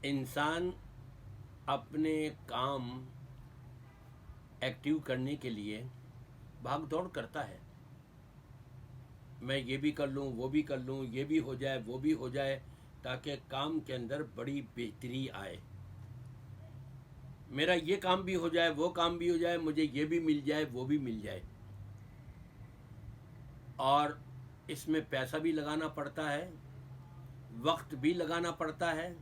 انسان اپنے کام ایکٹیو کرنے کے لیے بھاگ دوڑ کرتا ہے. میں یہ بھی کر لوں، وہ بھی کر لوں، یہ بھی ہو جائے، وہ بھی ہو جائے، تاکہ کام کے اندر بڑی بہتری آئے. میرا یہ کام بھی ہو جائے، وہ کام بھی ہو جائے، مجھے یہ بھی مل جائے، وہ بھی مل جائے. اور اس میں پیسہ بھی لگانا پڑتا ہے، وقت بھی لگانا پڑتا ہے،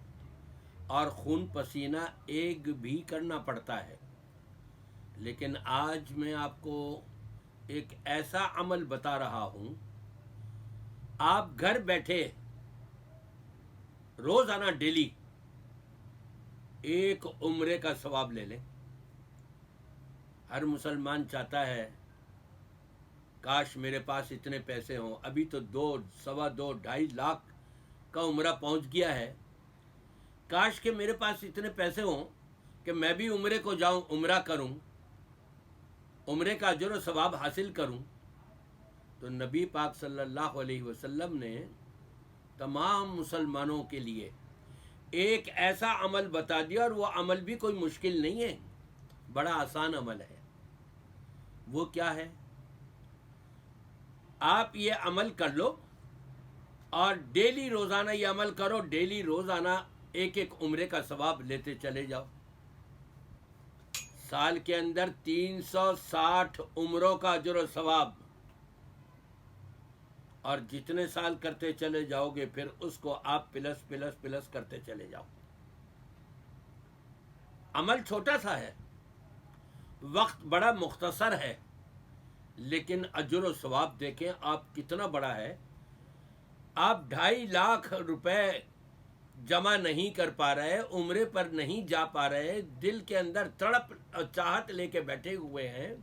اور خون پسینہ ایک بھی کرنا پڑتا ہے. لیکن آج میں آپ کو ایک ایسا عمل بتا رہا ہوں، آپ گھر بیٹھے روزانہ ڈیلی ایک عمرے کا ثواب لے لیں. ہر مسلمان چاہتا ہے کاش میرے پاس اتنے پیسے ہوں. ابھی تو 2، 2.25، 2.5 لاکھ کا عمرہ پہنچ گیا ہے. کاش کہ میرے پاس اتنے پیسے ہوں کہ میں بھی عمرے کو جاؤں، عمرہ کروں، عمرے کا اجر و ثواب حاصل کروں. تو نبی پاک صلی اللہ علیہ وسلم نے تمام مسلمانوں کے لیے ایک ایسا عمل بتا دیا، اور وہ عمل بھی کوئی مشکل نہیں ہے، بڑا آسان عمل ہے. وہ کیا ہے؟ آپ یہ عمل کر لو اور ڈیلی روزانہ یہ عمل کرو، ڈیلی روزانہ ایک ایک عمرے کا ثواب لیتے چلے جاؤ. سال کے اندر 360 عمروں کا اجر و ثواب، اور جتنے سال کرتے چلے جاؤ گے پھر اس کو آپ پلس پلس پلس کرتے چلے جاؤ. عمل چھوٹا سا ہے، وقت بڑا مختصر ہے، لیکن اجر و ثواب دیکھیں آپ کتنا بڑا ہے. آپ 2.5 لاکھ روپے جمع نہیں کر پا رہے، عمرے پر نہیں جا پا رہے، دل کے اندر تڑپ اور چاہت لے کے بیٹھے ہوئے ہیں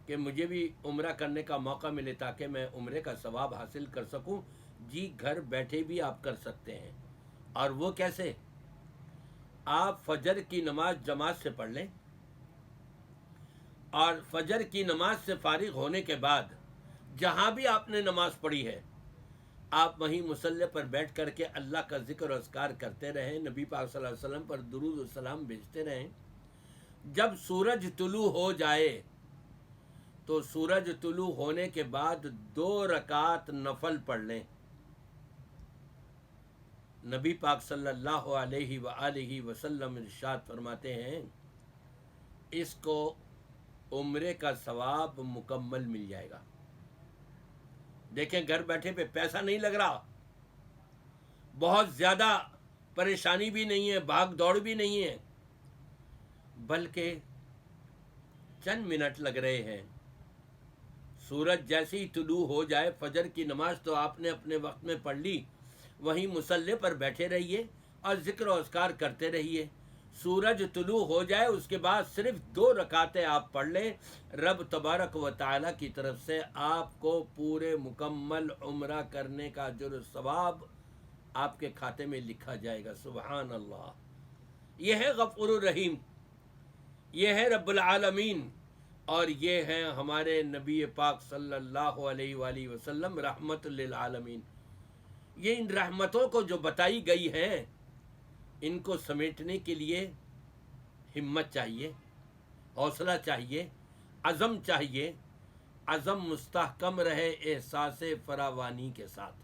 کہ مجھے بھی عمرہ کرنے کا موقع ملے تاکہ میں عمرے کا ثواب حاصل کر سکوں. جی گھر بیٹھے بھی آپ کر سکتے ہیں. اور وہ کیسے؟ آپ فجر کی نماز جماعت سے پڑھ لیں، اور فجر کی نماز سے فارغ ہونے کے بعد جہاں بھی آپ نے نماز پڑھی ہے آپ وہیں مصلی پر بیٹھ کر کے اللہ کا ذکر و اذکار کرتے رہیں، نبی پاک صلی اللہ علیہ وسلم پر درود و سلام بھیجتے رہیں. جب سورج طلوع ہو جائے تو سورج طلوع ہونے کے بعد 2 رکعت نفل پڑھ لیں. نبی پاک صلی اللہ علیہ وآلہ وسلم ارشاد فرماتے ہیں اس کو عمرے کا ثواب مکمل مل جائے گا. دیکھیں گھر بیٹھے پہ پیسہ نہیں لگ رہا، بہت زیادہ پریشانی بھی نہیں ہے، بھاگ دوڑ بھی نہیں ہے، بلکہ چند منٹ لگ رہے ہیں. سورج جیسے ہی طلوع ہو جائے، فجر کی نماز تو آپ نے اپنے وقت میں پڑھ لی، وہیں مصلی پر بیٹھے رہیے اور ذکر و اذکار کرتے رہیے. سورج طلوع ہو جائے اس کے بعد صرف 2 رکعتیں آپ پڑھ لیں، رب تبارک و تعالیٰ کی طرف سے آپ کو پورے مکمل عمرہ کرنے کا اجر و ثواب آپ کے کھاتے میں لکھا جائے گا. سبحان اللہ. یہ ہے غفور الرحیم، یہ ہے رب العالمین، اور یہ ہے ہمارے نبی پاک صلی اللہ علیہ وآلہ وسلم رحمت للعالمین. یہ ان رحمتوں کو جو بتائی گئی ہیں ان کو سمیٹنے کے لیے ہمت چاہیے، حوصلہ چاہیے، عزم چاہیے. عزم مستحکم رہے احساس فراوانی کے ساتھ.